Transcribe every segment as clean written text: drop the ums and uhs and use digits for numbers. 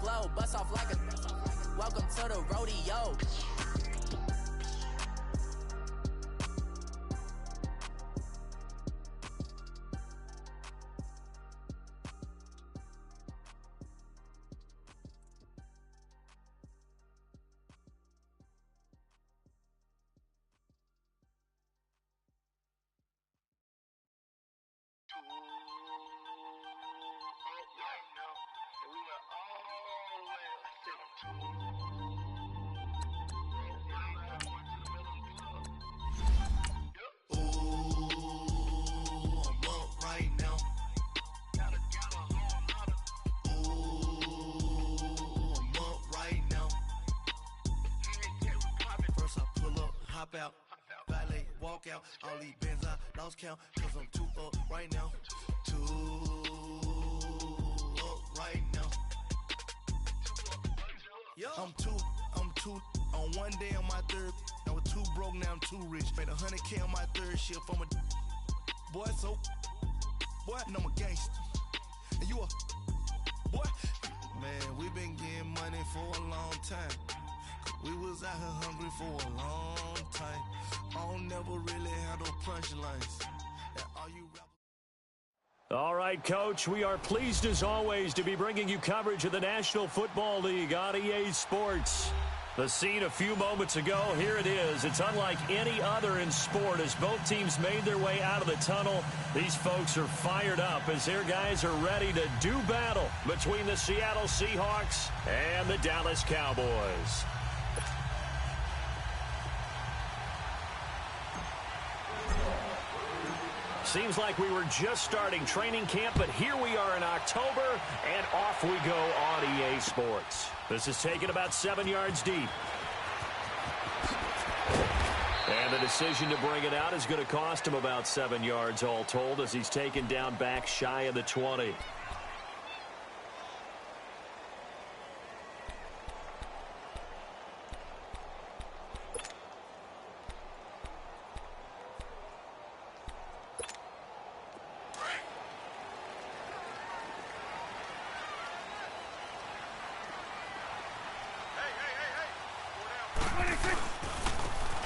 flow, bust off like a welcome to the rodeo. Out, valet, walk out, all these bands I lost count, cause I'm too up right now, right now. I'm two, on one day on my third, I was too broke, now I'm too rich, made 100K on my third shift, I'm a boy, so, boy, and I'm a gangster, and you a, boy, man, we been getting money for a long time. We was out here hungry for a long time. I don't never really have no punchlines. All right, Coach, we are pleased as always to be bringing you coverage of the National Football League on EA Sports. The scene a few moments ago, here it is. It's unlike any other in sport as both teams made their way out of the tunnel. These folks are fired up as their guys are ready to do battle between the Seattle Seahawks and the Dallas Cowboys. Seems like we were just starting training camp, but here we are in October, and off we go on EA Sports. This is taken about 7 yards deep. And the decision to bring it out is going to cost him about 7 yards all told as he's taken down back shy of the 20.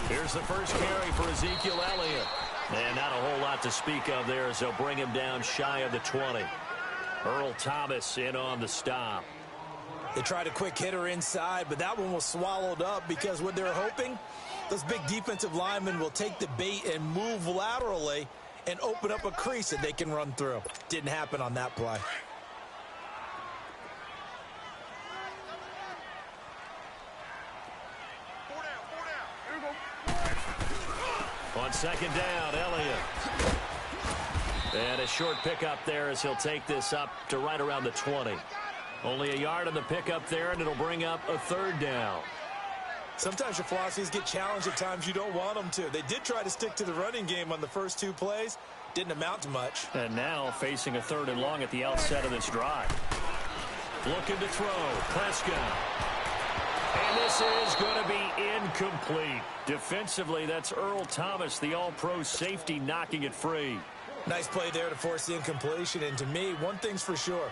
Here's the first carry for Ezekiel Elliott. And not a whole lot to speak of there as they'll bring him down shy of the 20. Earl Thomas in on the stop. They tried a quick hitter inside, but that one was swallowed up because what they're hoping, those big defensive linemen will take the bait and move laterally and open up a crease that they can run through. Didn't happen on that play. On second down, Elliott. And a short pickup there as he'll take this up to right around the 20. Only a yard on the pickup there, and it'll bring up a third down. Sometimes your philosophies get challenged at times you don't want them to. They did try to stick to the running game on the first 2 plays. Didn't amount to much. And now facing a 3rd and long at the outset of this drive. Looking to throw. Prescott. And this is going to be incomplete. Defensively, that's Earl Thomas, the all-pro safety, knocking it free. Nice play there to force the incompletion. And to me, one thing's for sure.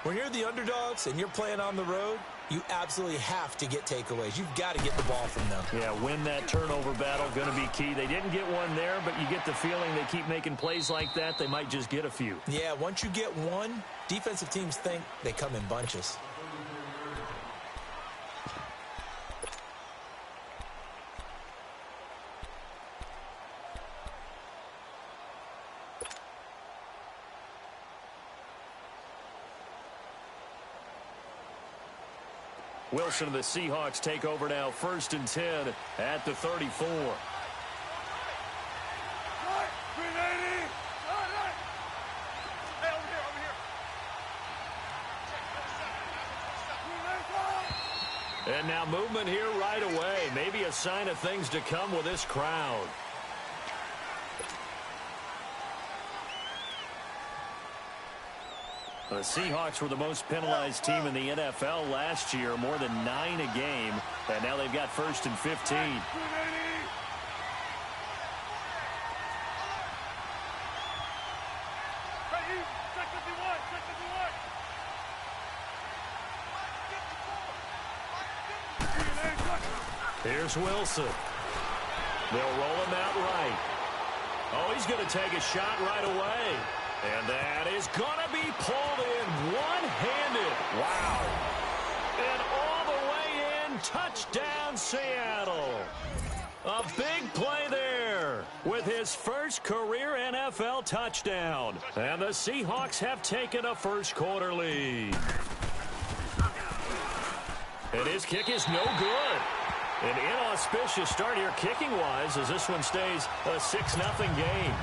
When you're the underdogs and you're playing on the road, you absolutely have to get takeaways. You've got to get the ball from them. Yeah, win that turnover battle, going to be key. They didn't get one there, but you get the feeling they keep making plays like that, they might just get a few. Yeah, once you get one, defensive teams think they come in bunches. Wilson and the Seahawks take over now, 1st and 10 at the 34. And now movement here right away. Maybe a sign of things to come with this crowd. The Seahawks were the most penalized team in the NFL last year, more than 9 a game, and now they've got 1st and 15. Here's Wilson. They'll roll him out right. Oh, he's going to take a shot right away. And that is going to be pulled in one-handed. Wow. And all the way in, touchdown Seattle. A big play there with his first career NFL touchdown. And the Seahawks have taken a first-quarter lead. And his kick is no good. An inauspicious start here kicking-wise as this one stays a 6-0 game.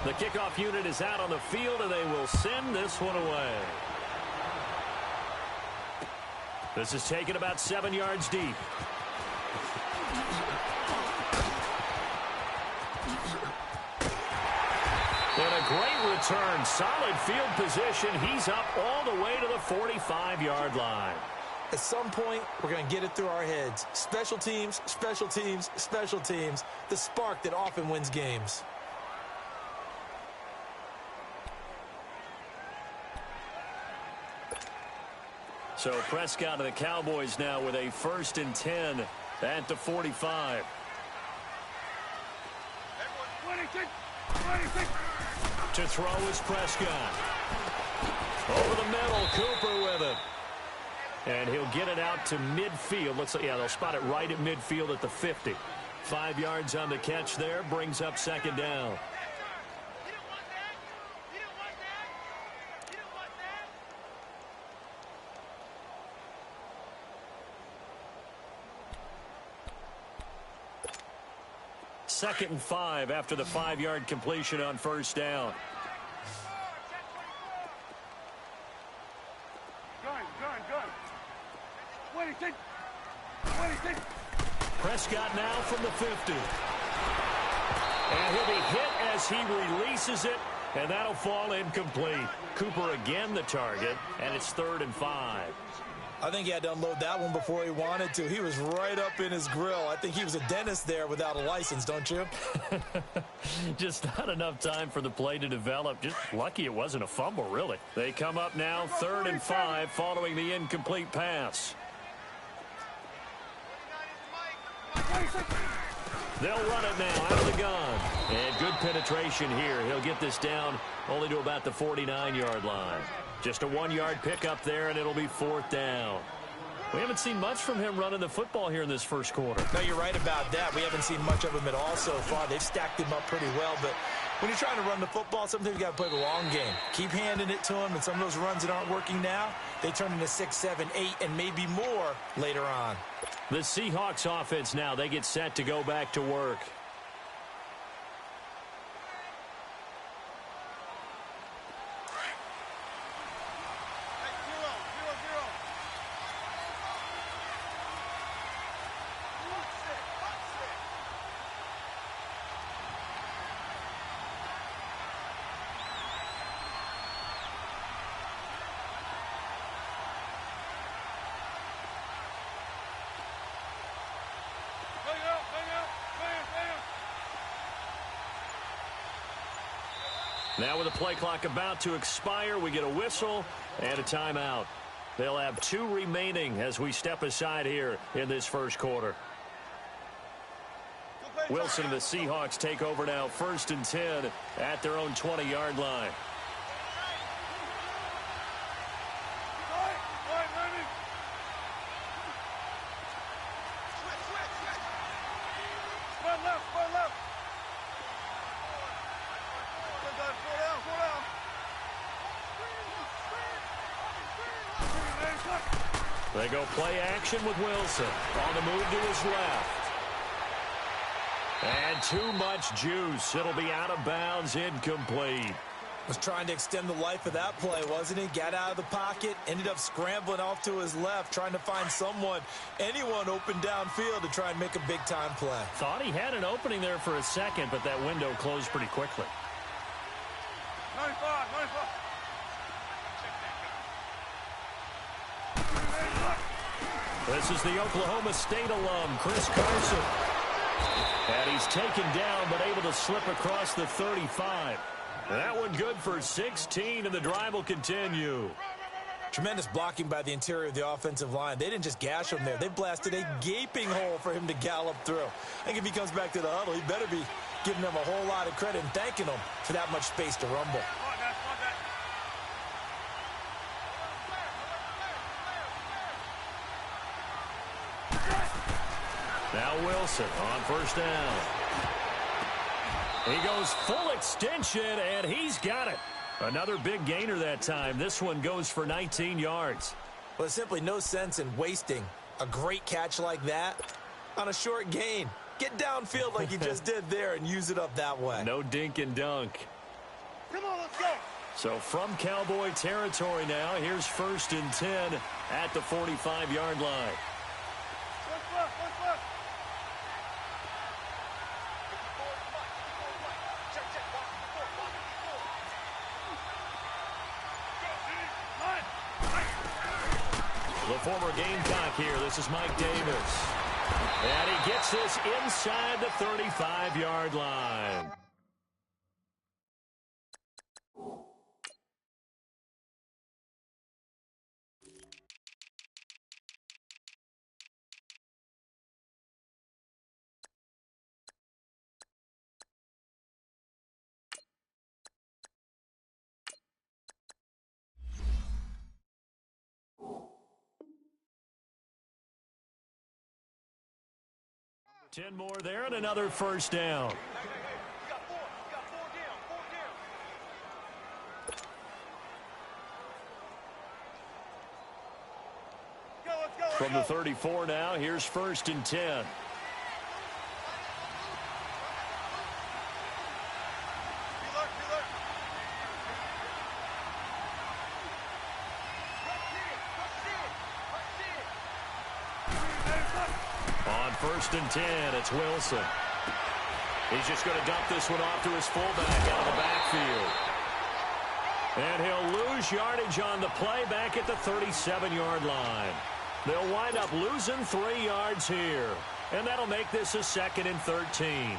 The kickoff unit is out on the field, and they will send this one away. This is taken about 7 yards deep. And a great return. Solid field position. He's up all the way to the 45-yard line. At some point, we're going to get it through our heads. Special teams, special teams, special teams. The spark that often wins games. So Prescott and the Cowboys now with a 1st and 10 at the 45. To throw is Prescott. Over the middle, Cooper with it. And he'll get it out to midfield. Looks like, yeah, they'll spot it right at midfield at the 50. 5 yards on the catch there, brings up 2nd down. Second and 5 after the 5-yard completion on 1st down. Prescott now from the 50. And he'll be hit as he releases it, and that'll fall incomplete. Cooper again the target, and it's 3rd and 5. I think he had to unload that one before he wanted to. He was right up in his grill. I think he was a dentist there without a license, don't you? Just not enough time for the play to develop. Just lucky it wasn't a fumble, really. They come up now 3rd and 5 following the incomplete pass. They'll run it now out of the gun. And good penetration here. He'll get this down only to about the 49-yard line. Just a 1-yard pickup there, and it'll be 4th down. We haven't seen much from him running the football here in this first quarter. No, you're right about that. We haven't seen much of him at all so far. They've stacked him up pretty well, but when you're trying to run the football, sometimes you got to play the long game. Keep handing it to him, and some of those runs that aren't working now, they turn into 6, 7, 8, and maybe more later on. The Seahawks offense now, they get set to go back to work. Now with the play clock about to expire, we get a whistle and a timeout. They'll have 2 remaining as we step aside here in this first quarter. Wilson and the Seahawks take over now 1st and 10 at their own 20-yard line. They go play action with Wilson on the move to his left. And too much juice. It'll be out of bounds, incomplete. Was trying to extend the life of that play, wasn't he? Got out of the pocket, ended up scrambling off to his left, trying to find anyone open downfield to try and make a big-time play. Thought he had an opening there for a second, but that window closed pretty quickly. 95. This is the Oklahoma State alum, Chris Carson. And he's taken down, but able to slip across the 35. That one good for 16, and the drive will continue. Tremendous blocking by the interior of the offensive line. They didn't just gash him there. They blasted a gaping hole for him to gallop through. I think if he comes back to the huddle, he better be giving them a whole lot of credit and thanking them for that much space to rumble. Now Wilson on first down. He goes full extension, and he's got it. Another big gainer that time. This one goes for 19 yards. Well, there's simply no sense in wasting a great catch like that on a short gain. Get downfield like you just did there and use it up that way. No dink and dunk. Come on, let's go. So from Cowboy territory now, here's 1st and 10 at the 45-yard line. The former Gamecock here. This is Mike Davis. And he gets this inside the 35-yard line. Ten more there and another first down. From the 34 now, here's 1st and 10. On 1st and 10, it's Wilson. He's just going to dump this one off to his fullback out of the backfield. And he'll lose yardage on the play back at the 37-yard line. They'll wind up losing 3 yards here. And that'll make this a 2nd and 13.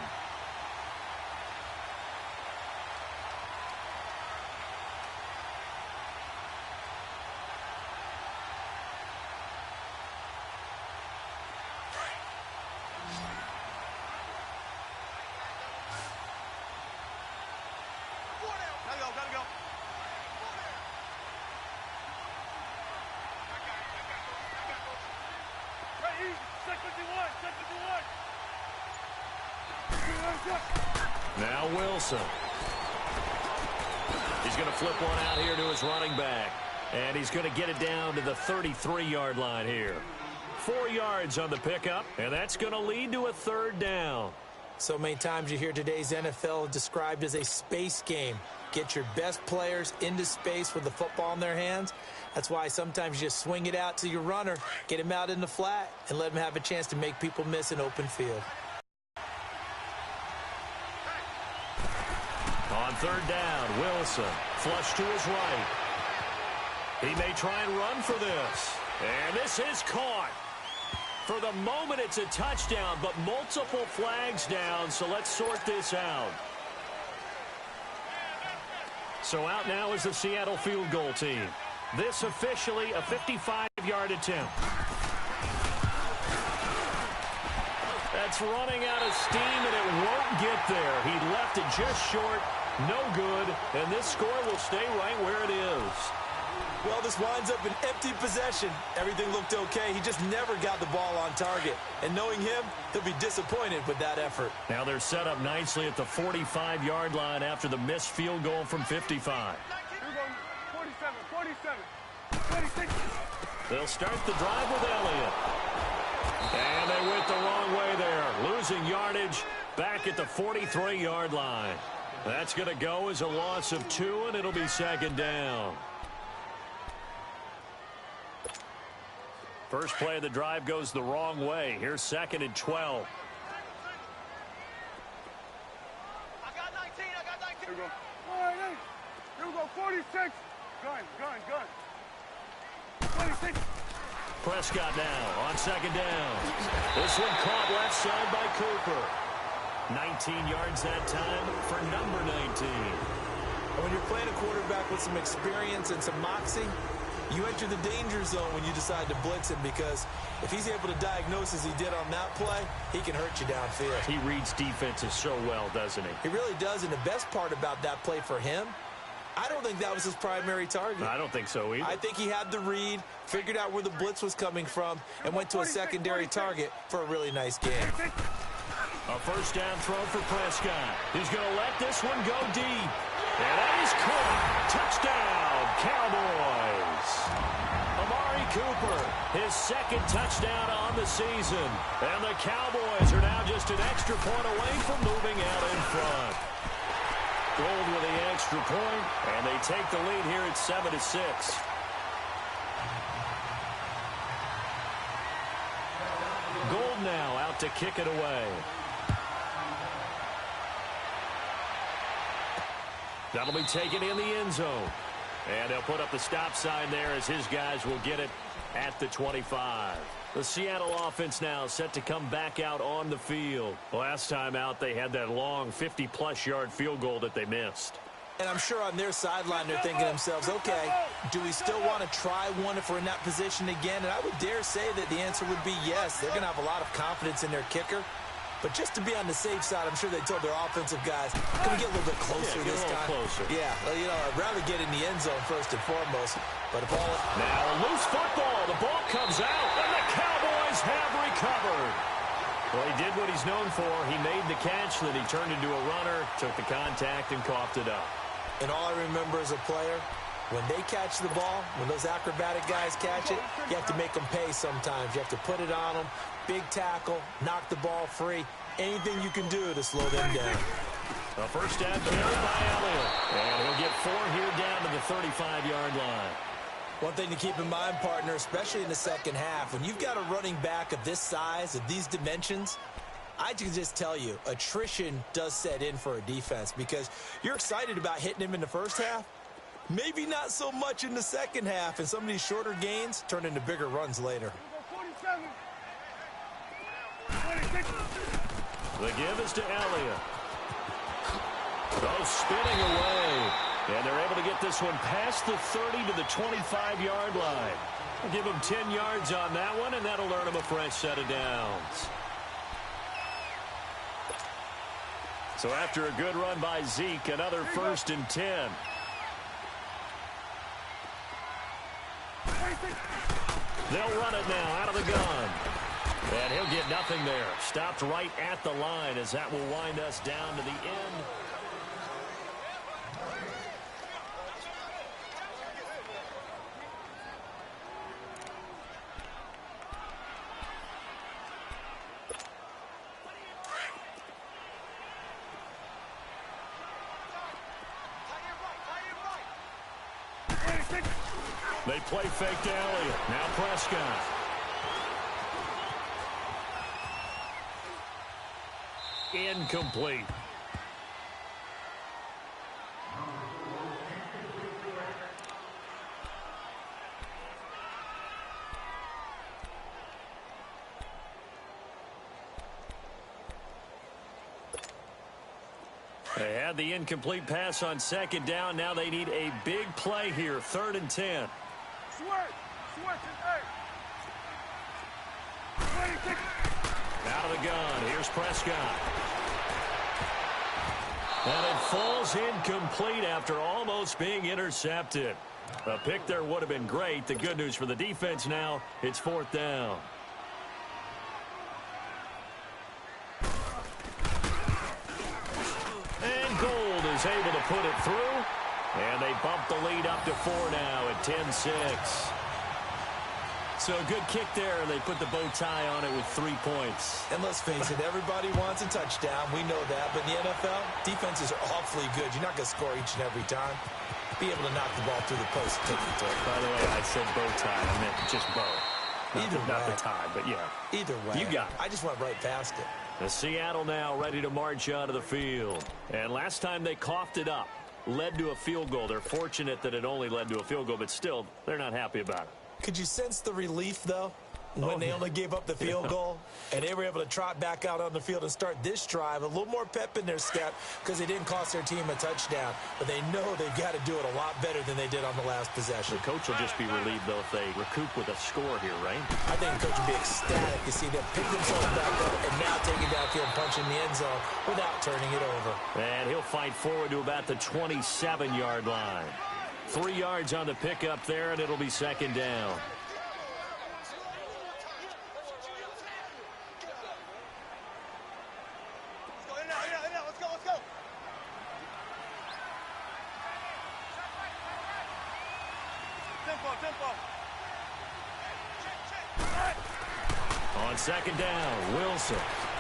Now Wilson. He's going to flip one out here to his running back. And he's going to get it down to the 33-yard line here. 4 yards on the pickup, and that's going to lead to a 3rd down. So many times you hear today's NFL described as a space game. Get your best players into space with the football in their hands. That's why sometimes you just swing it out to your runner, get him out in the flat, and let him have a chance to make people miss an open field. On 3rd down, Wilson, flush to his right. He may try and run for this. And this is caught. For the moment, it's a touchdown, but multiple flags down, so let's sort this out. So out now is the Seattle field goal team. This officially a 55-yard attempt. That's running out of steam, and it won't get there. He left it just short, no good, and this score will stay right where it is. Well, this winds up an empty possession. Everything looked okay. He just never got the ball on target. And knowing him, he'll be disappointed with that effort. Now they're set up nicely at the 45-yard line after the missed field goal from 55. 46. They'll start the drive with Elliott. And they went the wrong way there, losing yardage back at the 43-yard line. That's going to go as a loss of 2, and it'll be 2nd down. First play of the drive goes the wrong way. Here's 2nd and 12. I got 19. Here we go. All right, here we go. 46. Gun. 26. Prescott now on 2nd down. This one caught left side by Cooper. 19 yards that time for number 19. When you're playing a quarterback with some experience and some moxie, You enter the danger zone when you decide to blitz him, because if he's able to diagnose as he did on that play, he can hurt you downfield. He reads defenses so well, doesn't he? He really does, and the best part about that play for him, I don't think that was his primary target. I don't think so either. I think he had the read, figured out where the blitz was coming from, and went to a secondary target for a really nice game. A first down throw for Prescott. He's going to let this one go deep. And that is caught. Touchdown, Cowboys. Amari Cooper, his second touchdown on the season. And the Cowboys are now just an extra point away from moving out in front. Gold with the extra point, and they take the lead here at 7-6. Gold now out to kick it away. That'll be taken in the end zone. And they'll put up the stop sign there as his guys will get it at the 25. The Seattle offense now set to come back out on the field. Last time out, they had that long 50-plus yard field goal that they missed. And I'm sure on their sideline they're thinking to themselves, okay, do we still want to try one if we're in that position again? And I would dare say that the answer would be yes. They're going to have a lot of confidence in their kicker. But just to be on the safe side, I'm sure they told their offensive guys, can we get a little bit closer this time? Closer. Yeah, well, you know, I'd rather get in the end zone first and foremost. But if all... Now a loose football. The ball comes out, and the Cowboys have recovered. Well, he did what he's known for. He made the catch, then he turned into a runner, took the contact, and coughed it up. And all I remember as a player, when they catch the ball, when those acrobatic guys catch it, you have to make them pay sometimes. You have to put it on them, big tackle, knock the ball free, anything you can do to slow them down. A first down carry by Elliott. And he'll get 4 here down to the 35-yard line. One thing to keep in mind, partner, especially in the second half, when you've got a running back of this size, of these dimensions, I can just tell you, attrition does set in for a defense, because you're excited about hitting him in the first half. Maybe not so much in the second half, and some of these shorter gains turn into bigger runs later. The give is to Elliott. Goes spinning away. And they're able to get this one past the 30 to the 25-yard line. We'll give them 10 yards on that one, and that'll earn them a fresh set of downs. So after a good run by Zeke, another 1st and 10. They'll run it now out of the gun. And he'll get nothing there. Stopped right at the line as that will wind us down to the end. They play fake to Elliott. Now Prescott. Incomplete. They had the incomplete pass on second down. Now they need a big play here. 3rd and 10. Out of the gun. Here's Prescott. And it falls incomplete after almost being intercepted. A pick there would have been great. The good news for the defense now, it's 4th down. And Gold is able to put it through. And they bump the lead up to 4 now at 10-6. So a good kick there, and they put the bow tie on it with 3 points. And let's face it, everybody wants a touchdown. We know that. But in the NFL, defenses are awfully good. You're not going to score each and every time. Be able to knock the ball through the post and take it through. By the way, I said bow tie. I meant just bow. Not the tie, but yeah. Either way. You got it. I just went right past it. The Seattle now ready to march onto the field. And last time they coughed it up, led to a field goal. They're fortunate that it only led to a field goal, but still, they're not happy about it. Could you sense the relief, though? when they only gave up the field goal, and they were able to trot back out on the field and start this drive, a little more pep in their step because they didn't cost their team a touchdown. But they know they've got to do it a lot better than they did on the last possession. The coach will just be relieved, though, if they recoup with a score here, right? I think the coach will be ecstatic to see them pick themselves back up and now take it downfield and punch in the end zone without turning it over. And he'll fight forward to about the 27-yard line. 3 yards on the pickup there, and it'll be second down. On second down, Wilson.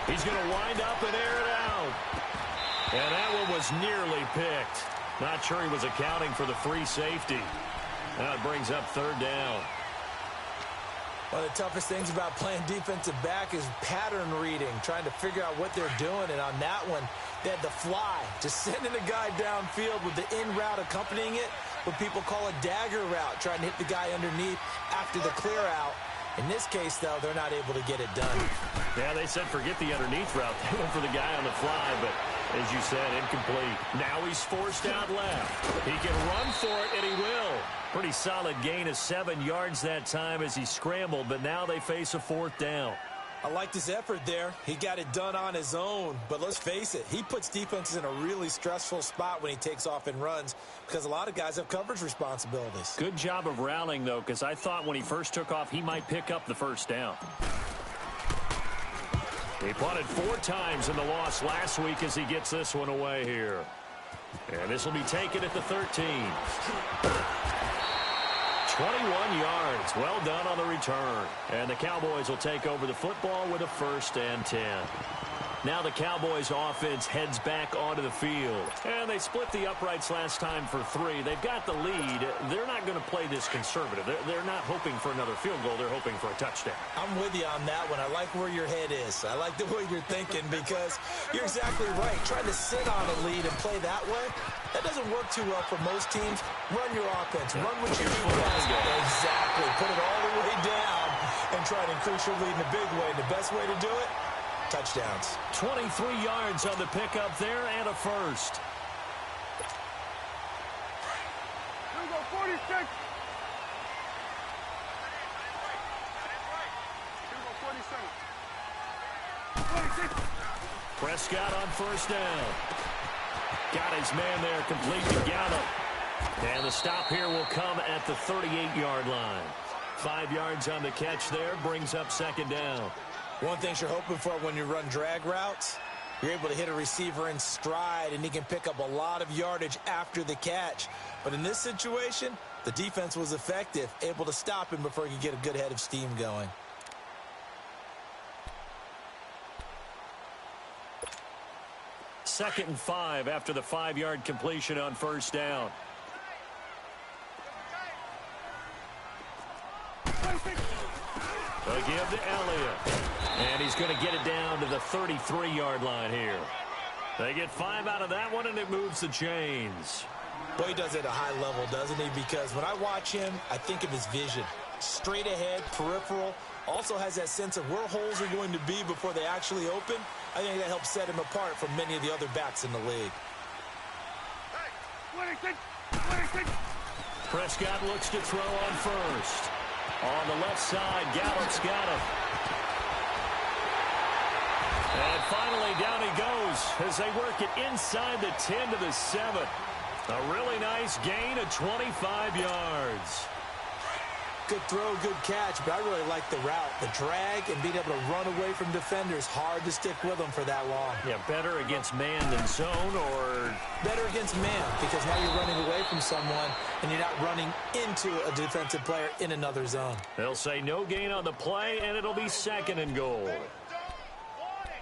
He's going to wind up and air it out. And that one was nearly picked. Not sure he was accounting for the free safety. Now it brings up third down. One of the toughest things about playing defensive back is pattern reading, trying to figure out what they're doing. And on that one, they had the fly, just sending a guy downfield with the in route accompanying it, what people call a dagger route, trying to hit the guy underneath after the clear out. In this case, though, they're not able to get it done. Yeah, they said forget the underneath route. They went for the guy on the fly, but as you said, incomplete. Now he's forced out left. He can run for it, and he will. Pretty solid gain of 7 yards that time as he scrambled, but now they face a fourth down. I liked his effort there. He got it done on his own. But let's face it, he puts defenses in a really stressful spot when he takes off and runs because a lot of guys have coverage responsibilities. Good job of rallying, though, because I thought when he first took off, he might pick up the first down. He punted 4 times in the loss last week as he gets this one away here. And this will be taken at the 13. 21 yards. Well done on the return. And the Cowboys will take over the football with a 1st and 10. Now the Cowboys offense heads back onto the field. And they split the uprights last time for 3. They've got the lead. They're not going to play this conservative. They're not hoping for another field goal. They're hoping for a touchdown. I'm with you on that one. I like where your head is. I like the way you're thinking because you're exactly right. Trying to sit on a lead and play that way, that doesn't work too well for most teams. Run your offense. Run what you do best. Exactly. Put it all the way down and try to increase your lead in a big way. And the best way to do it, touchdowns. 23 yards on the pickup there and a first. Here we go, 46. Here we go, 47. 26. Prescott on first down. Got his man there, complete to Gallup. And the stop here will come at the 38-yard line. 5 yards on the catch there, brings up second down. One thing you're hoping for when you run drag routes, you're able to hit a receiver in stride, and he can pick up a lot of yardage after the catch. But in this situation, the defense was effective, able to stop him before he could get a good head of steam going. Second and 5 after the 5-yard completion on first down. They'll give to Elliott. And he's going to get it down to the 33-yard line here. They get 5 out of that one, and it moves the chains. Well, he does it at a high level, doesn't he? Because when I watch him, I think of his vision. Straight ahead, peripheral. Also has that sense of where holes are going to be before they actually open. I think that helps set him apart from many of the other backs in the league. Prescott looks to throw on first. On the left side, Gallup's got him. And finally, down he goes as they work it inside the 10 to the 7. A really nice gain of 25 yards. Good throw, good catch, but I really like the route. The drag and being able to run away from defenders. Hard to stick with them for that long. Yeah, better against man than zone, or better against man, because now you're running away from someone and you're not running into a defensive player in another zone. They'll say no gain on the play, and it'll be second and goal.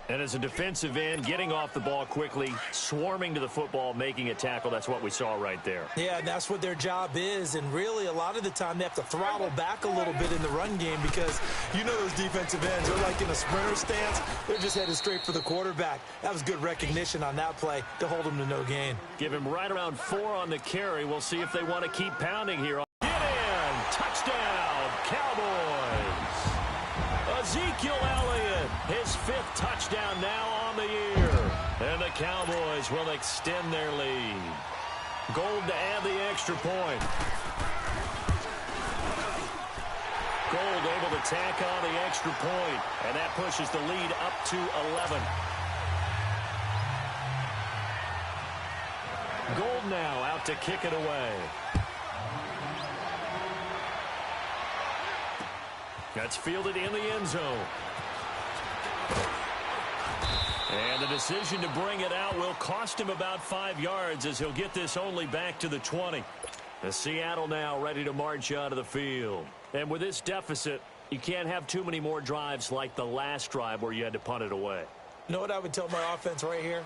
And as a defensive end, getting off the ball quickly, swarming to the football, making a tackle, that's what we saw right there. Yeah, and that's what their job is. And really, a lot of the time, they have to throttle back a little bit in the run game because you know those defensive ends, they're like in a sprinter stance. They're just headed straight for the quarterback. That was good recognition on that play to hold them to no gain. Give him right around 4 on the carry. We'll see if they want to keep pounding here. Get in! Touchdown, Cowboys! Ezekiel Elliott, his 5th touchdown now on the year. And the Cowboys will extend their lead. Gold to add the extra point. Gold able to tack on the extra point, and that pushes the lead up to 11. Gold now out to kick it away. That's fielded in the end zone. And the decision to bring it out will cost him about 5 yards as he'll get this only back to the 20. The Seattle now ready to march out of the field. And with this deficit, you can't have too many more drives like the last drive where you had to punt it away. You know what I would tell my offense right here?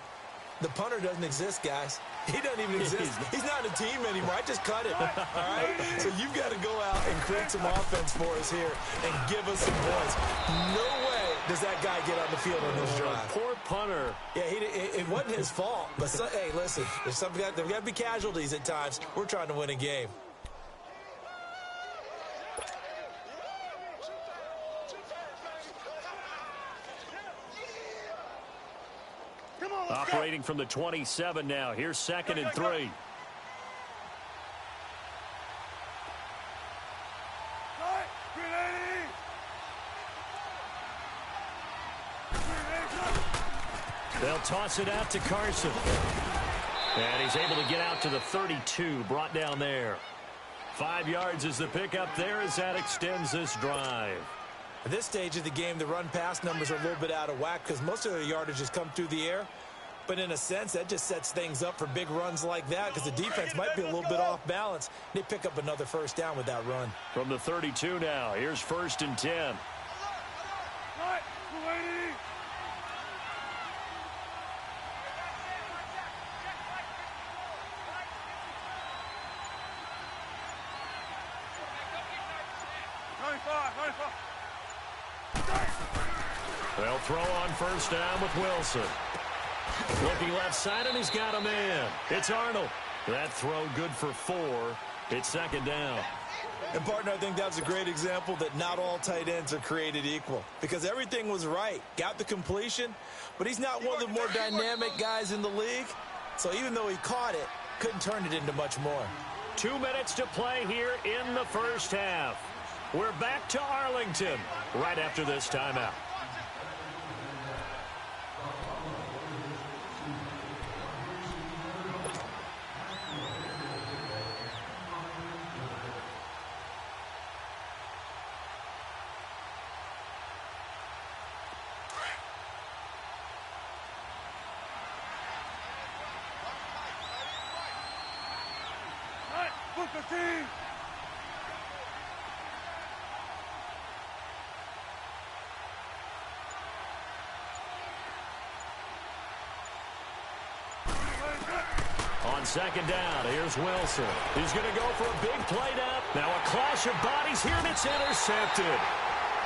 The punter doesn't exist, guys. He doesn't even exist. He's not a team anymore. I just cut it, all right? So you've got to go out and create some offense for us here and give us some points. No way does that guy get on the field on this drive. Poor punter. Yeah, it wasn't his fault. But, hey, listen, there's got to be casualties at times. We're trying to win a game. Operating from the 27 now. Here's 2nd and 3. They'll toss it out to Carson. And he's able to get out to the 32, brought down there. 5 yards is the pickup there as that extends this drive. At this stage of the game, the run-pass numbers are a little bit out of whack because most of their yardage has come through the air. But in a sense, that just sets things up for big runs like that because the defense might be a little bit off balance. They pick up another first down with that run. From the 32 now, here's 1st and 10. They'll throw on first down with Wilson. Looking left side, and he's got a man. It's Arnold. That throw good for 4. It's 2nd down. And, partner, I think that's a great example that not all tight ends are created equal because everything was right. Got the completion, but he's not one of the more dynamic guys in the league. So even though he caught it, couldn't turn it into much more. 2 minutes to play here in the first half. We're back to Arlington right after this timeout. On 2nd down, here's Wilson. He's going to go for a big play down. Now a clash of bodies here, and it's intercepted.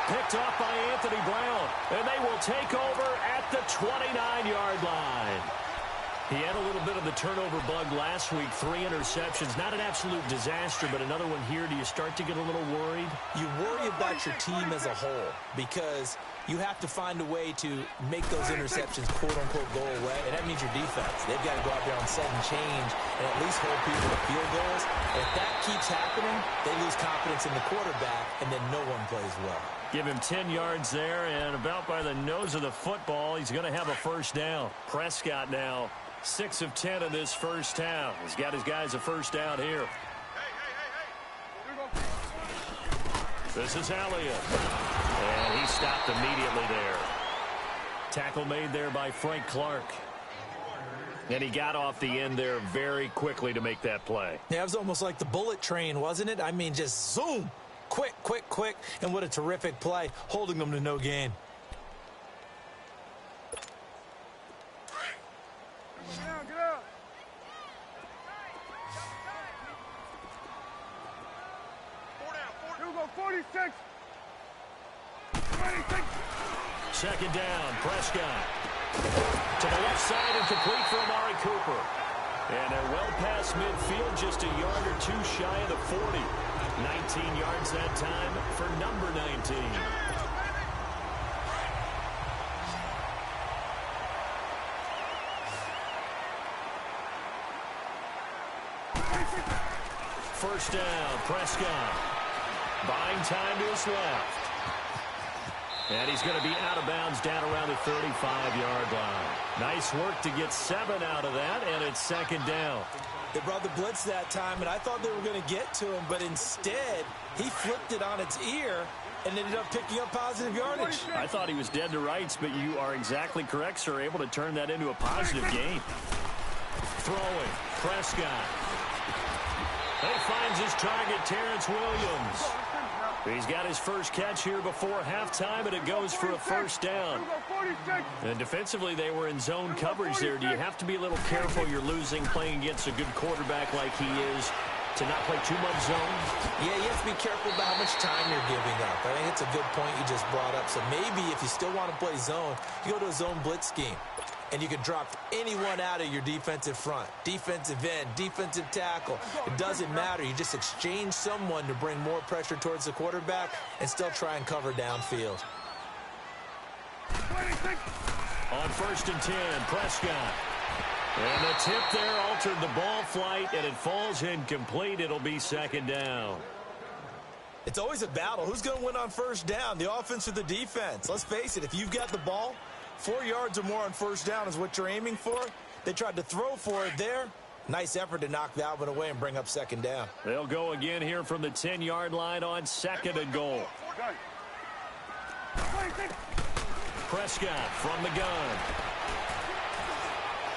Picked off by Anthony Brown, and they will take over at the 29-yard line. He had a little bit of the turnover bug last week, 3 interceptions. Not an absolute disaster, but another one here. Do you start to get a little worried? You worry about your team as a whole because you have to find a way to make those interceptions, quote-unquote, go away, and that means your defense. They've got to go out there on set and change and at least hold people to field goals. And if that keeps happening, they lose confidence in the quarterback, and then no one plays well. Give him 10 yards there, and about by the nose of the football, he's going to have a first down. Prescott now 6 of 10 in this first half. He's got his guys a first down here. This is Elliott. And he stopped immediately there. Tackle made there by Frank Clark. And he got off the end there very quickly to make that play. Yeah, it was almost like the bullet train, wasn't it? I mean, just zoom. Quick, quick, quick. And what a terrific play, holding them to no gain. Get out. 46. 26. 2nd down, Prescott. To the left side and complete for Amari Cooper. And they're well past midfield, just a yard or 2 shy of the 40. 19 yards that time for number 19. first down. Prescott buying time to his left. And he's going to be out of bounds down around the 35-yard line. Nice work to get 7 out of that, and it's second down. They brought the blitz that time, and I thought they were going to get to him, but instead he flipped it on its ear and ended up picking up positive yardage. I thought he was dead to rights, but you are exactly correct, sir. Able to turn that into a positive gain. Throwing. Prescott. He finds his target, Terrence Williams. He's got his first catch here before halftime, and it goes for a first down. And defensively, they were in zone coverage there. Do you have to be a little careful you're losing playing against a good quarterback like he is to not play too much zone? Yeah, you have to be careful about how much time you're giving up. I think it's a good point you just brought up. So maybe if you still want to play zone, you go to a zone blitz scheme. And you can drop anyone out of your defensive front. Defensive end, defensive tackle. It doesn't matter. You just exchange someone to bring more pressure towards the quarterback and still try and cover downfield. On 1st and 10, Prescott. And the tip there altered the ball flight, and it falls incomplete. It'll be second down. It's always a battle. Who's going to win on first down, the offense or the defense? Let's face it, if you've got the ball, 4 yards or more on first down is what you're aiming for. They tried to throw for it there. Nice effort to knock that one away and bring up second down. They'll go again here from the 10-yard line on 2nd and goal. Prescott from the gun.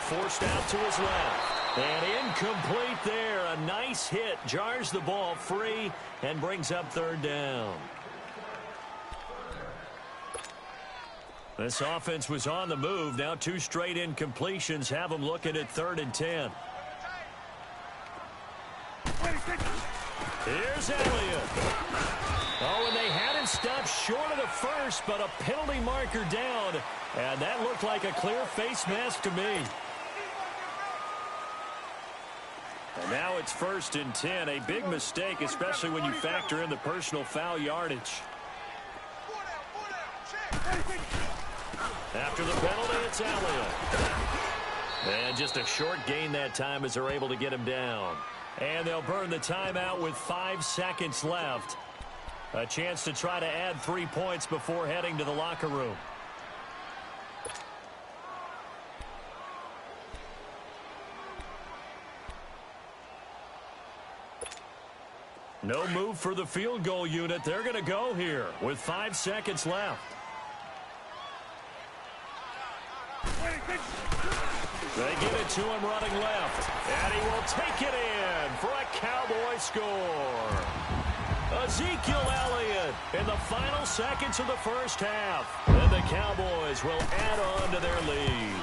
Forced out to his left. And incomplete there. A nice hit. Jars the ball free and brings up 3rd down. This offense was on the move. Now 2 straight incompletions have them looking at 3rd and 10. Here's Elliott. Oh, and they had him stopped short of the first, but a penalty marker down. And that looked like a clear face mask to me. And now it's 1st and 10. A big mistake, especially when you factor in the personal foul yardage. After the penalty, it's Elliott. And just a short gain that time as they're able to get him down. And they'll burn the timeout with 5 seconds left. A chance to try to add 3 points before heading to the locker room. No move for the field goal unit. They're going to go here with 5 seconds left. They get it to him running left. And he will take it in for a Cowboy score. Ezekiel Elliott in the final seconds of the first half. And the Cowboys will add on to their lead.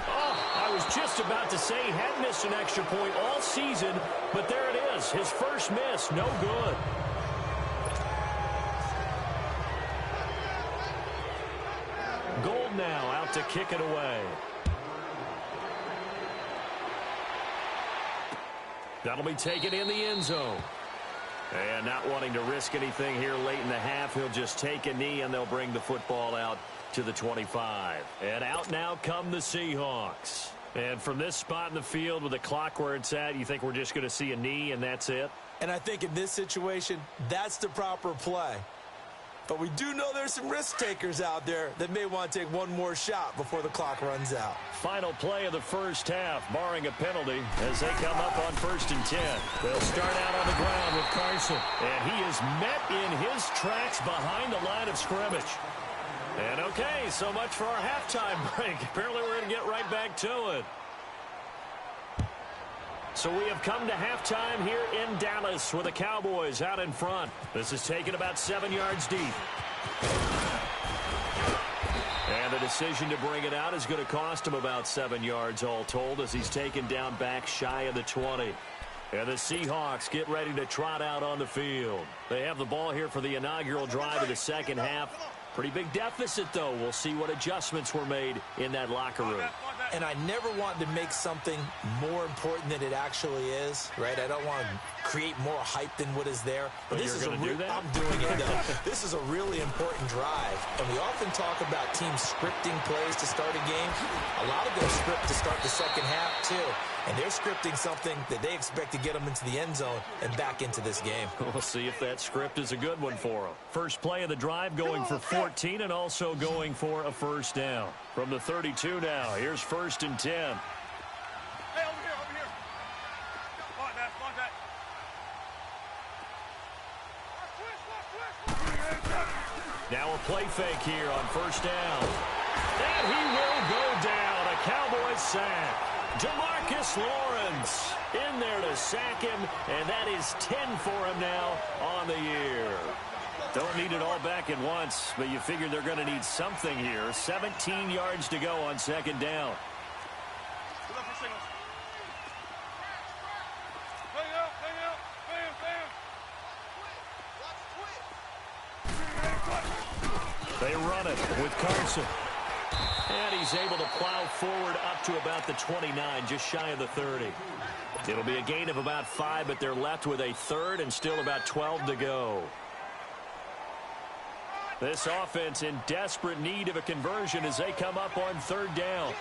Oh, I was just about to say he hadn't missed an extra point all season, but there it is. His first miss, no good. Gold now out to kick it away. That'll be taken in the end zone. And not wanting to risk anything here late in the half, he'll just take a knee and they'll bring the football out to the 25. And out now come the Seahawks. And from this spot in the field with the clock where it's at, you think we're just going to see a knee and that's it? And I think in this situation, that's the proper play. But we do know there's some risk takers out there that may want to take one more shot before the clock runs out. Final play of the first half, barring a penalty, as they come up on 1st and 10. They'll start out on the ground with Carson. And he is met in his tracks behind the line of scrimmage. And okay, so much for our halftime break. Apparently we're going to get right back to it. So we have come to halftime here in Dallas with the Cowboys out in front. This is taken about 7 yards deep. And the decision to bring it out is going to cost him about 7 yards all told as he's taken down back shy of the 20. And the Seahawks get ready to trot out on the field. They have the ball here for the inaugural drive of the second half. Pretty big deficit, though. We'll see what adjustments were made in that locker room. And I never want to make something more important than it actually is, right? I don't want to create more hype than what is there. But this is going to do that? I'm doing it, though. This is a really important drive. And we often talk about teams scripting plays to start a game. A lot of them script to start the second half, too. and they're scripting something that they expect to get them into the end zone and back into this game. We'll see if that script is a good one for them. First play of the drive going for 14 and also going for a first down. From the 32 now, here's 1st and 10. Hey, over here, over here. Block that, block that. Now a play fake here on first down. And he will go down. A Cowboys sack. DeMarcus Lawrence in there to sack him, and that is 10 for him now on the year. Don't need it all back at once, but you figure they're going to need something here. 17 yards to go on 2nd down. They run it with Carson. And he's able to plow forward up to about the 29, just shy of the 30. It'll be a gain of about 5, but they're left with a 3rd and still about 12 to go. This offense in desperate need of a conversion as they come up on 3rd down.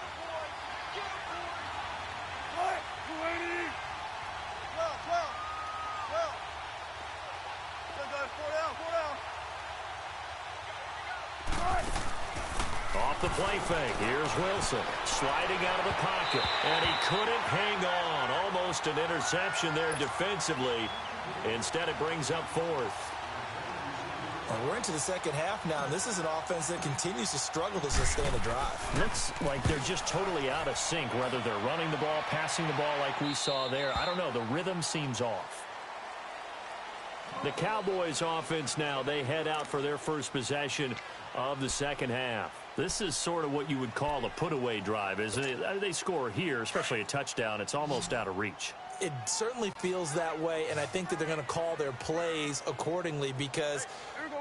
Off the play fake, here's Wilson sliding out of the pocket, and he couldn't hang on. Almost an interception there defensively. Instead, it brings up 4th. Well, we're into the second half now, and this is an offense that continues to struggle to sustain a drive. Looks like they're just totally out of sync, whether they're running the ball, passing the ball like we saw there. I don't know, the rhythm seems off. The Cowboys offense now, they head out for their first possession of the second half. This is sort of what you would call a put-away drive, isn't it? They score here, especially a touchdown. It's almost out of reach. It certainly feels that way, and I think that they're going to call their plays accordingly, because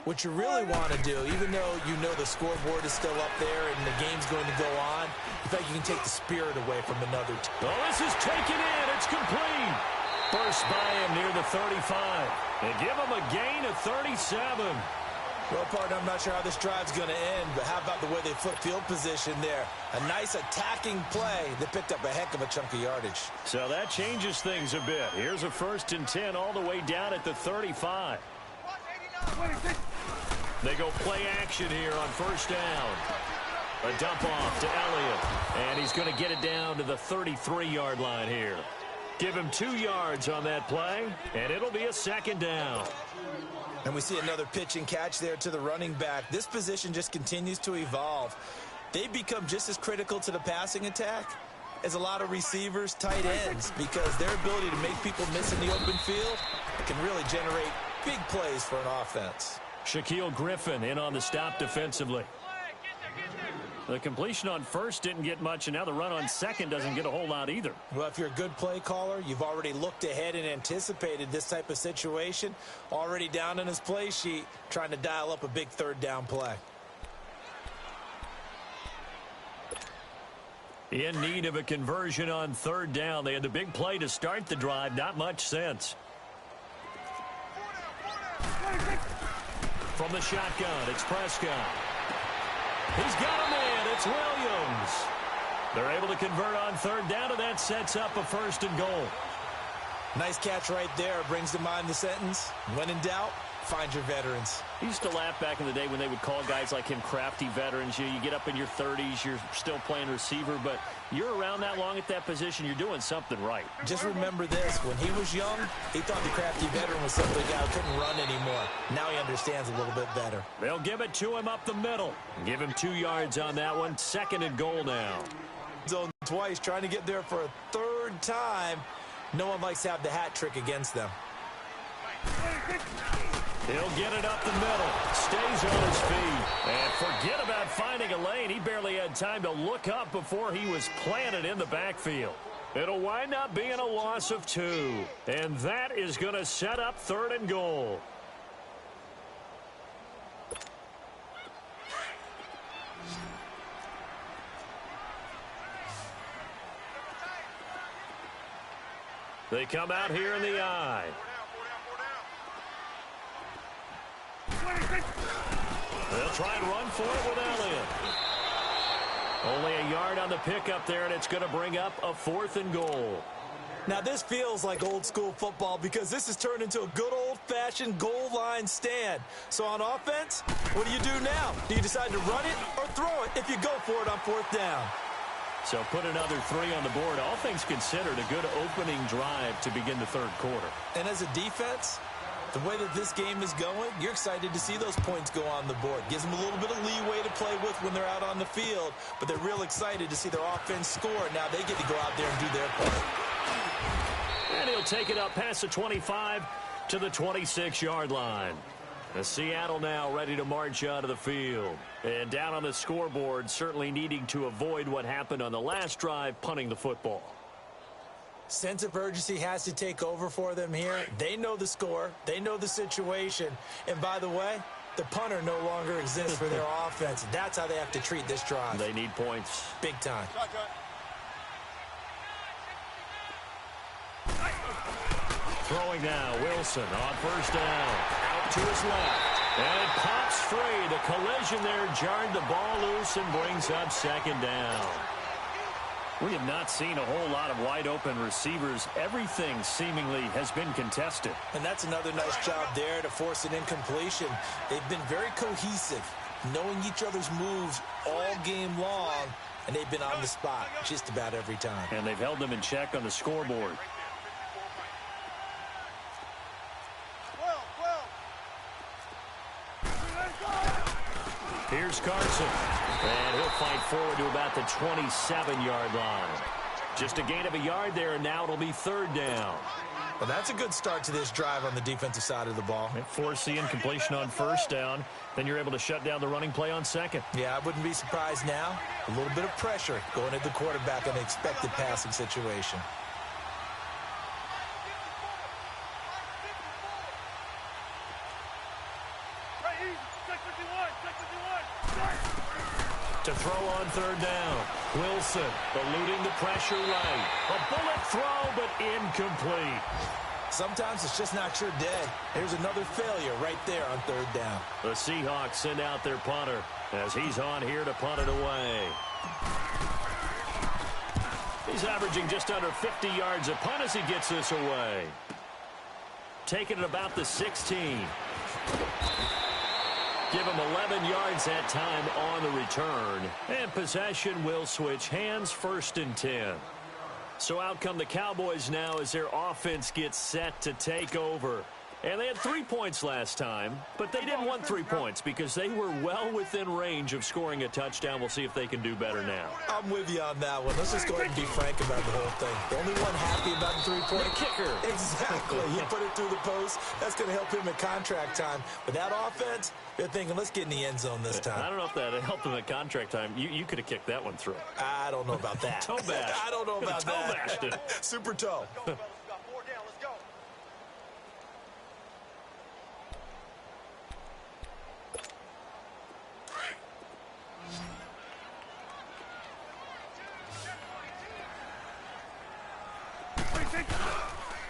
what you really want to do, even though you know the scoreboard is still up there and the game's going to go on, in fact, you can take the spirit away from another team. Oh, this is taken in. It's complete. First by him near the 35. And give him a gain of 37. Well, partner, I'm not sure how this drive's going to end, but how about the way they flip field position there? A nice attacking play that picked up a heck of a chunk of yardage. So that changes things a bit. Here's a 1st and 10 all the way down at the 35. They go play action here on first down. A dump off to Elliott, and he's going to get it down to the 33-yard line here. Give him 2 yards on that play, and it'll be a 2nd down. And we see another pitch and catch there to the running back. This position just continues to evolve. They become just as critical to the passing attack as a lot of receivers, tight ends, because their ability to make people miss in the open field can really generate big plays for an offense. Shaquille Griffin in on the stop defensively. The completion on first didn't get much, and now the run on second doesn't get a whole lot either. Well, if you're a good play caller, you've already looked ahead and anticipated this type of situation. Already down in his play sheet, trying to dial up a big 3rd down play. In need of a conversion on 3rd down. They had the big play to start the drive. Not much sense. From the shotgun, it's Prescott. He's got a man. It's Williams. They're able to convert on 3rd down, and that sets up a 1st and goal. Nice catch right there. Brings to mind the sentence, when in doubt, find your veterans. I used to laugh back in the day when they would call guys like him crafty veterans. You get up in your 30s, you're still playing receiver, but you're around that long at that position, you're doing something right. Just remember this. When he was young, he thought the crafty veteran was simply a guy who couldn't run anymore. Now he understands a little bit better. They'll give it to him up the middle. Give him 2 yards on that one. 2nd and goal now. Zone twice, trying to get there for a 3rd time. No one likes to have the hat trick against them. He'll get it up the middle. Stays on his feet. And forget about finding a lane. He barely had time to look up before he was planted in the backfield. It'll wind up being a loss of 2. And that is going to set up 3rd and goal. They come out here in the eye. They'll try and run for it with Elliott. Only a yard on the pickup there, and it's going to bring up a 4th and goal. Now, this feels like old-school football because this has turned into a good old-fashioned goal line stand. So on offense, what do you do now? Do you decide to run it or throw it if you go for it on 4th down? So put another 3 on the board. All things considered, a good opening drive to begin the 3rd quarter. And as a defense, the way that this game is going, you're excited to see those points go on the board. Gives them a little bit of leeway to play with when they're out on the field, but they're real excited to see their offense score. Now they get to go out there and do their part. And he'll take it up past the 25 to the 26-yard line. The Seattle now ready to march out of the field. And down on the scoreboard, certainly needing to avoid what happened on the last drive, punting the football. Sense of urgency has to take over for them here. They know the score. They know the situation. And by the way, the punter no longer exists for their offense. That's how they have to treat this drive. They need points. Big time. Throwing now, Wilson on 1st down. Out to his left. And it pops free. The collision there jarred the ball loose and brings up 2nd down. We have not seen a whole lot of wide-open receivers. Everything seemingly has been contested. And that's another nice job there to force an incompletion. They've been very cohesive, knowing each other's moves all game long, and they've been on the spot just about every time. And they've held them in check on the scoreboard. Here's Carson. And he'll fight forward to about the 27-yard line. Just a gain of a yard there, and now it'll be 3rd down. Well, that's a good start to this drive on the defensive side of the ball. Force the incompletion on 1st down. Then you're able to shut down the running play on 2nd. Yeah, I wouldn't be surprised now. A little bit of pressure going at the quarterback in an expected passing situation. To throw on 3rd down. Wilson eluding the pressure right. A bullet throw, but incomplete. Sometimes it's just not your day. Here's another failure right there on 3rd down. The Seahawks send out their punter as he's on here to punt it away. He's averaging just under 50 yards a punt as he gets this away. Taking it about the 16. Give him 11 yards that time on the return. And possession will switch hands, 1st and 10. So out come the Cowboys now as their offense gets set to take over. And they had 3 points last time, but they didn't want 3 points because they were well within range of scoring a touchdown. We'll see if they can do better now. I'm with you on that one. Let's just go ahead and be frank about the whole thing. The only one happy about the 3-point kicker. Exactly. He put it through the post. That's going to help him at contract time. But that offense, they're thinking, let's get in the end zone this time. I don't know if that helped him at contract time. You could have kicked that one through. I don't know about that. Toe bash. I don't know about toe that. Bashed it. Super toe.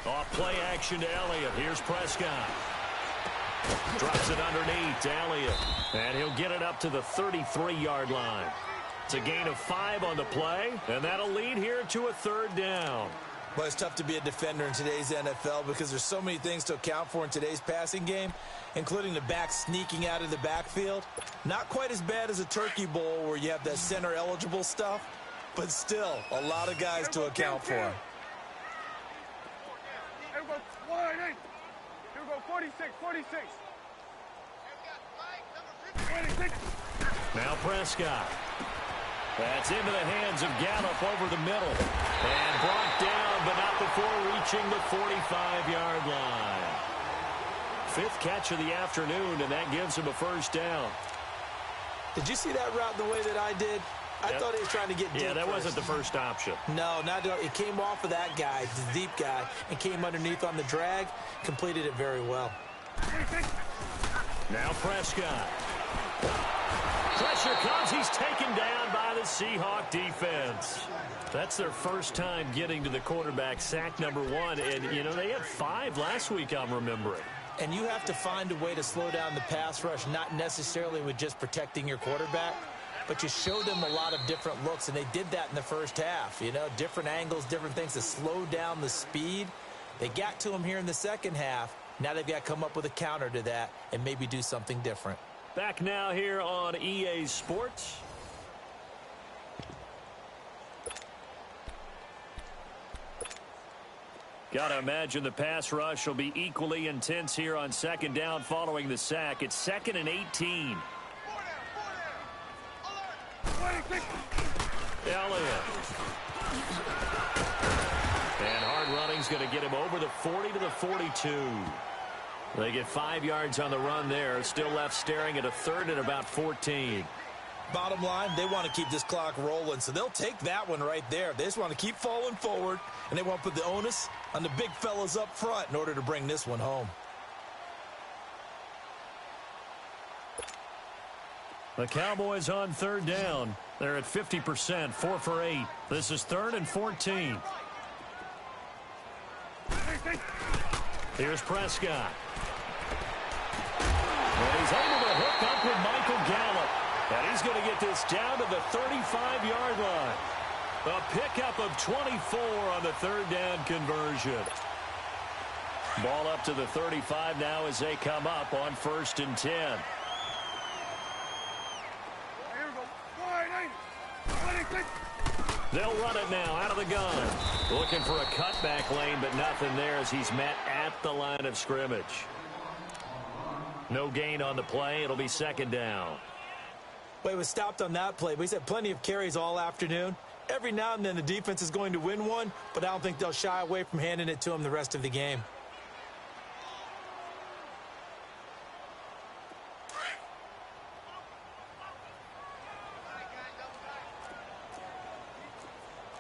Off play action to Elliott. Here's Prescott. Drops it underneath to Elliott. And he'll get it up to the 33-yard line. It's a gain of 5 on the play, and that'll lead here to a 3rd down. Well, it's tough to be a defender in today's NFL because there's so many things to account for in today's passing game, including the back sneaking out of the backfield. Not quite as bad as a turkey bowl where you have that center-eligible stuff, but still a lot of guys to account for. Here we go, 188. Here we go, 46, 46. 26. Now Prescott. That's into the hands of Gallup over the middle. And brought down, but not before reaching the 45-yard line. 5th catch of the afternoon, and that gives him a 1st down. Did you see that route the way that I did? I thought he was trying to get deep. Yeah, that first. wasn't the first option. No, not at all. It came off of that guy, the deep guy, and came underneath on the drag. Completed it very well. Now Prescott. Pressure comes. He's taken down by the Seahawk defense. That's their first time getting to the quarterback, sack number 1. And, you know, they had 5 last week, I'm remembering. And you have to find a way to slow down the pass rush, not necessarily with just protecting your quarterback. but you showed them a lot of different looks, and they did that in the first half. You know, different angles, different things to slow down the speed. They got to him here in the second half. Now they've got to come up with a counter to that and maybe do something different. Back now here on EA Sports. Got to imagine the pass rush will be equally intense here on second down following the sack. It's 2nd and 18. Elliott. And hard running's going to get him over the 40 to the 42. They get 5 yards on the run there. Still left staring at a 3rd and about 14. Bottom line, they want to keep this clock rolling, so they'll take that one right there. They just want to keep falling forward, and they want to put the onus on the big fellas up front in order to bring this one home. The Cowboys on 3rd down. They're at 50%, 4 for 8. This is 3rd and 14. Here's Prescott. And he's able to hook up with Michael Gallup. And he's going to get this down to the 35-yard line. A pickup of 24 on the 3rd down conversion. Ball up to the 35 now as they come up on 1st and 10. They'll run it now out of the gun. Looking for a cutback lane, but nothing there as he's met at the line of scrimmage. No gain on the play. It'll be 2nd down. Well, he was stopped on that play, but he's had plenty of carries all afternoon. Every now and then the defense is going to win one, but I don't think they'll shy away from handing it to him the rest of the game.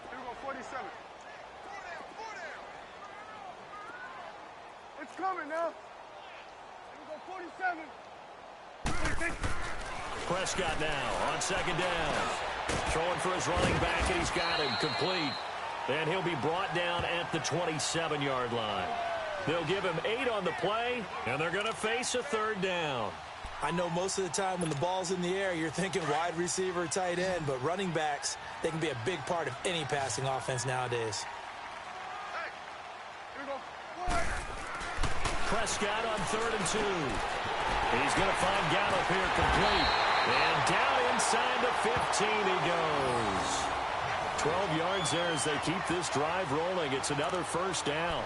Here we go, 47. It's coming now. Here we go, 47. Prescott now on 2nd down. Throwing for his running back, and he's got him complete. And he'll be brought down at the 27-yard line. They'll give him 8 on the play, and they're going to face a 3rd down. I know most of the time when the ball's in the air, you're thinking wide receiver, tight end, but running backs, they can be a big part of any passing offense nowadays. Hey, here we go. Prescott on 3rd and 2. He's going to find Gallup here complete. And down inside the 15 he goes. 12 yards there as they keep this drive rolling. It's another 1st down.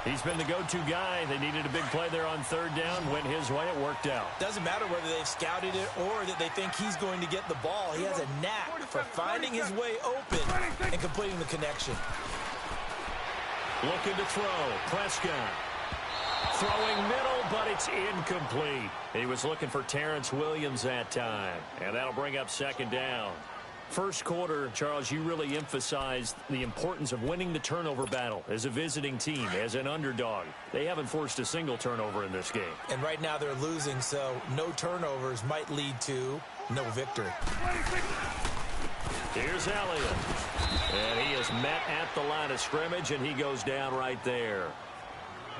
He's been the go-to guy. They needed a big play there on 3rd down. Went his way. It worked out. Doesn't matter whether they've scouted it or that they think he's going to get the ball. He has a knack for finding his way open and completing the connection. Looking to throw. Prescott. Throwing middle, but it's incomplete. He was looking for Terrence Williams that time. And that'll bring up 2nd down. First quarter, Charles, you really emphasized the importance of winning the turnover battle as a visiting team, as an underdog. They haven't forced a single turnover in this game. And right now they're losing, so no turnovers might lead to no victory. Here's Elliott. And he is met at the line of scrimmage, and he goes down right there.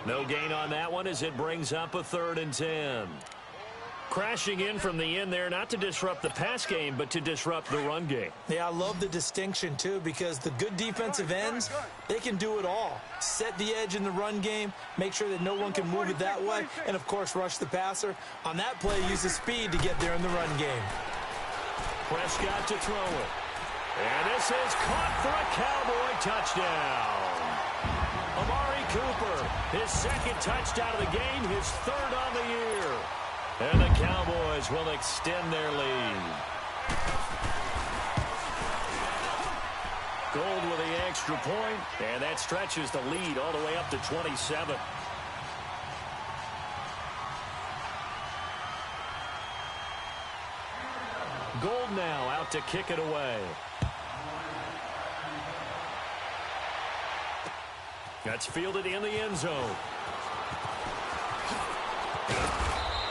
No gain on that one as it brings up a 3rd and 10. Crashing in from the end there, not to disrupt the pass game, but to disrupt the run game. Yeah, I love the distinction, too, because the good defensive ends, they can do it all. Set the edge in the run game, make sure that no one can move it that way, and, of course, rush the passer. On that play, use the speed to get there in the run game. Prescott to throw it. And this is caught for a Cowboy touchdown. Amari Cooper, his 2nd touchdown of the game, his 3rd on the year. And the Cowboys will extend their lead. Gold with the extra point, and that stretches the lead all the way up to 27. Gold now out to kick it away. That's fielded in the end zone.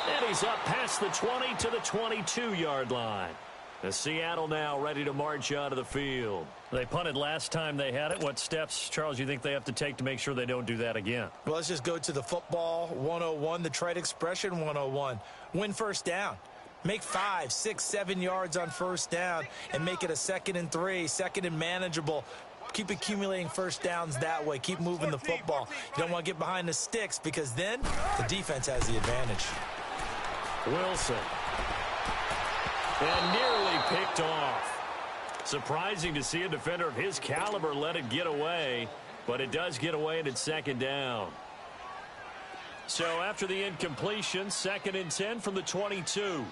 And he's up past the 20 to the 22-yard line. The Seattle now ready to march out of the field. They punted last time they had it. What steps, Charles, you think they have to take to make sure they don't do that again? Well, let's just go to the football 101, the trite expression 101. Win 1st down. Make 5, 6, 7 yards on first down and make it a 2nd and 3, 2nd and manageable. Keep accumulating first downs that way. Keep moving the football. You don't want to get behind the sticks because then the defense has the advantage. Wilson. And nearly picked off. Surprising to see a defender of his caliber let it get away, but it does get away and it's 2nd down. So after the incompletion, 2nd and 10 from the 22.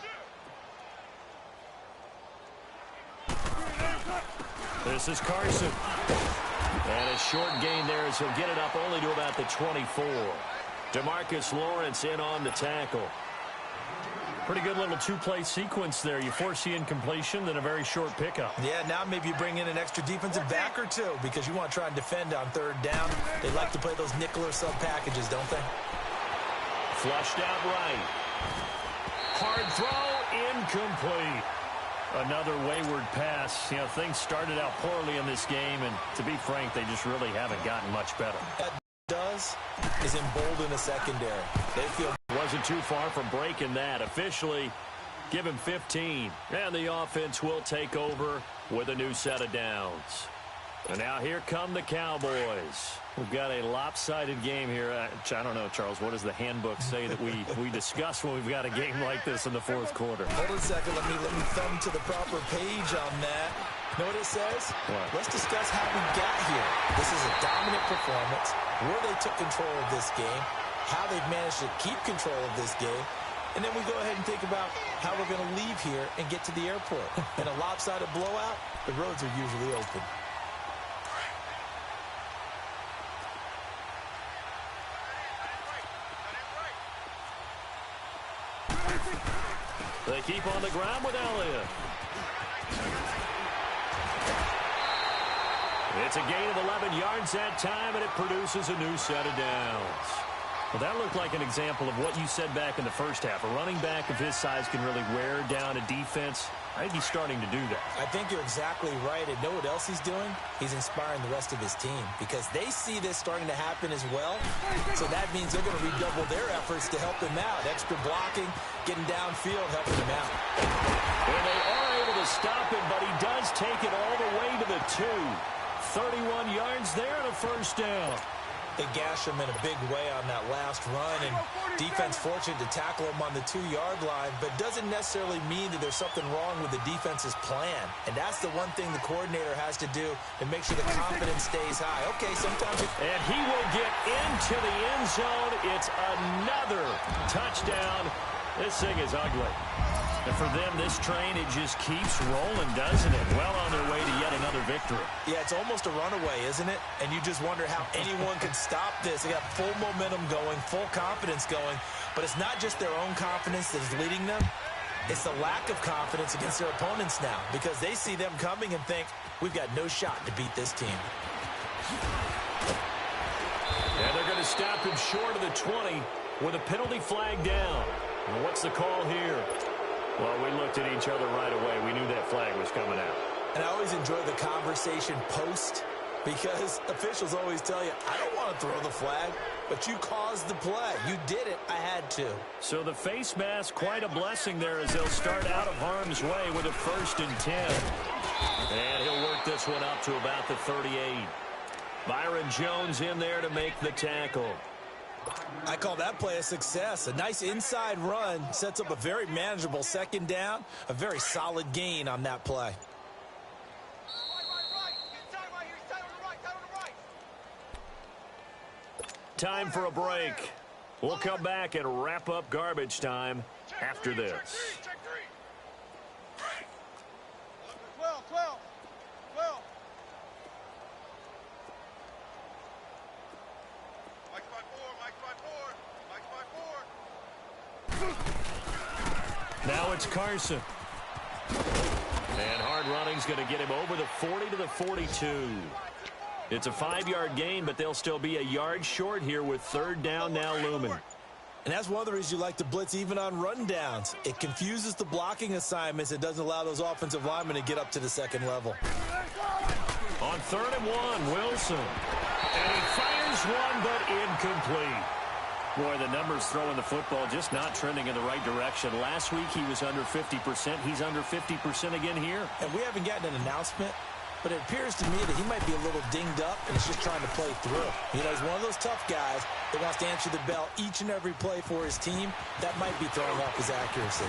This is Carson. And a short gain there as he'll get it up only to about the 24. DeMarcus Lawrence in on the tackle. Pretty good little two-play sequence there. You force the incompletion, then a very short pickup. Yeah, now maybe you bring in an extra defensive back or two because you want to try and defend on 3rd down. They like to play those nickel or sub packages, don't they? Flushed out right. Hard throw, incomplete. Another wayward pass. You know, things started out poorly in this game, and to be frank, they just really haven't gotten much better. That is embolden a secondary. They feel wasn't too far from breaking that. Officially, give him 15. And the offense will take over with a new set of downs. And now here come the Cowboys. We've got a lopsided game here. I don't know, Charles, what does the handbook say that we discuss when we've got a game like this in the 4th quarter? Hold on a second. Let me thumb to the proper page on that. Know what it says? What? Let's discuss how we got here. This is a dominant performance, where they took control of this game, how they've managed to keep control of this game, and then we go ahead and think about how we're going to leave here and get to the airport. In a lopsided blowout, the roads are usually open. They keep on the ground with Elliott. It's a gain of 11 yards that time, and it produces a new set of downs. Well, that looked like an example of what you said back in the first half. A running back of his size can really wear down a defense. I think he's starting to do that. I think you're exactly right. And know what else he's doing? He's inspiring the rest of his team because they see this starting to happen as well. So that means they're going to redouble their efforts to help him out. Extra blocking, getting downfield, helping him out. And they are able to stop him, but he does take it all the way to the 2. 31 yards there and a first down. They gash him in a big way on that last run, and defense fortunate to tackle him on the 2-yard line, but doesn't necessarily mean that there's something wrong with the defense's plan. And that's the one thing the coordinator has to do to make sure the confidence stays high. Okay, sometimes and he will get into the end zone. It's another touchdown. This thing is ugly. And for them, this train, it just keeps rolling, doesn't it? Well on their way to yet another victory. Yeah, it's almost a runaway, isn't it? And you just wonder how anyone can stop this. They got full momentum going, full confidence going. But it's not just their own confidence that is leading them. It's the lack of confidence against their opponents now because they see them coming and think, we've got no shot to beat this team. And they're going to stop him short of the 20 with a penalty flag down. And what's the call here? Well, we looked at each other right away. We knew that flag was coming out. And I always enjoy the conversation post because officials always tell you, I don't want to throw the flag, but you caused the play. You did it. I had to. So the face mask, quite a blessing there as they'll start out of harm's way with a 1st and 10. And he'll work this one up to about the 38. Byron Jones in there to make the tackle. I call that play a success. A nice inside run sets up a very manageable 2nd down. A very solid gain on that play. Time for a break. We'll come back and wrap up garbage time after this. 12. Now it's Carson. And hard running's going to get him over the 40 to the 42. It's a 5-yard gain, but they'll still be a yard short here with 3rd down now looming. And that's one of the reasons you like to blitz even on run downs. It confuses the blocking assignments. It doesn't allow those offensive linemen to get up to the 2nd level. On 3rd and 1, Wilson. And he fires one, but incomplete. Boy, the numbers throwing the football just not trending in the right direction. Last week he was under 50%. He's under 50% again here. And we haven't gotten an announcement, but it appears to me that he might be a little dinged up and is just trying to play through. You know, he's one of those tough guys that wants to answer the bell each and every play for his team. That might be throwing off his accuracy.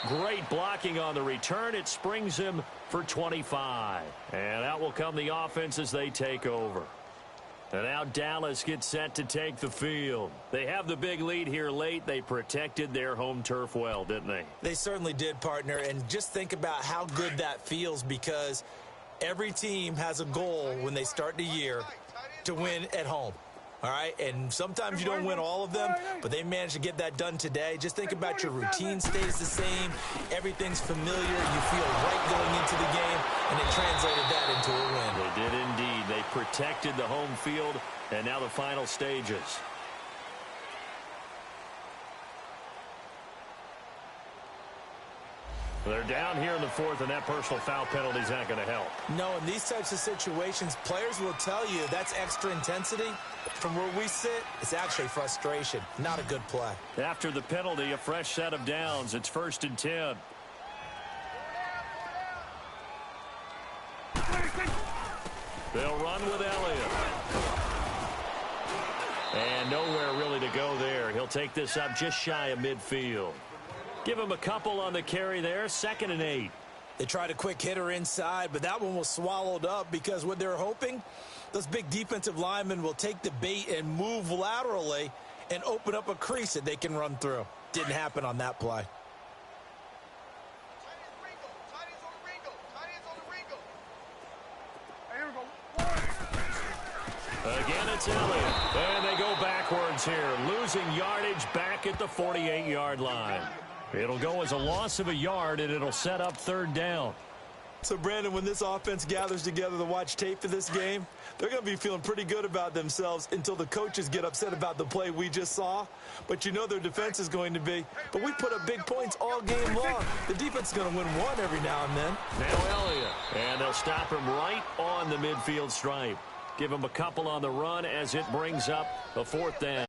Great blocking on the return. It springs him for 25. And out will come the offense as they take over. And now Dallas gets set to take the field. They have the big lead here late. They protected their home turf well, didn't they? They certainly did, partner. And just think about how good that feels, because every team has a goal when they start the year to win at home. All right, and sometimes you don't win all of them, but they managed to get that done today. Just think about your routine stays the same. Everything's familiar. You feel right going into the game, and it translated that into a win. They did indeed. They protected the home field, and now the final stages. They're down here in the fourth, and that personal foul penalty is not going to help. No, in these types of situations, players will tell you that's extra intensity. From where we sit, it's actually frustration. Not a good play. After the penalty, a fresh set of downs. It's 1st and 10. They'll run with Elliott. And nowhere really to go there. He'll take this up just shy of midfield. Give him a couple on the carry there. 2nd and 8. They tried a quick hitter inside, but that one was swallowed up because what they're hoping, those big defensive linemen will take the bait and move laterally and open up a crease that they can run through. Didn't happen on that play. Again, it's Elliott. And they go backwards here, losing yardage back at the 48-yard line. It'll go as a loss of a yard, and it'll set up 3rd down. So, Brandon, when this offense gathers together to watch tape for this game, they're going to be feeling pretty good about themselves until the coaches get upset about the play we just saw. But you know their defense is going to be. But we put up big points all game long. The defense is going to win one every now and then. Now Elliott. And they'll stop him right on the midfield stripe. Give him a couple on the run as it brings up the 4th down.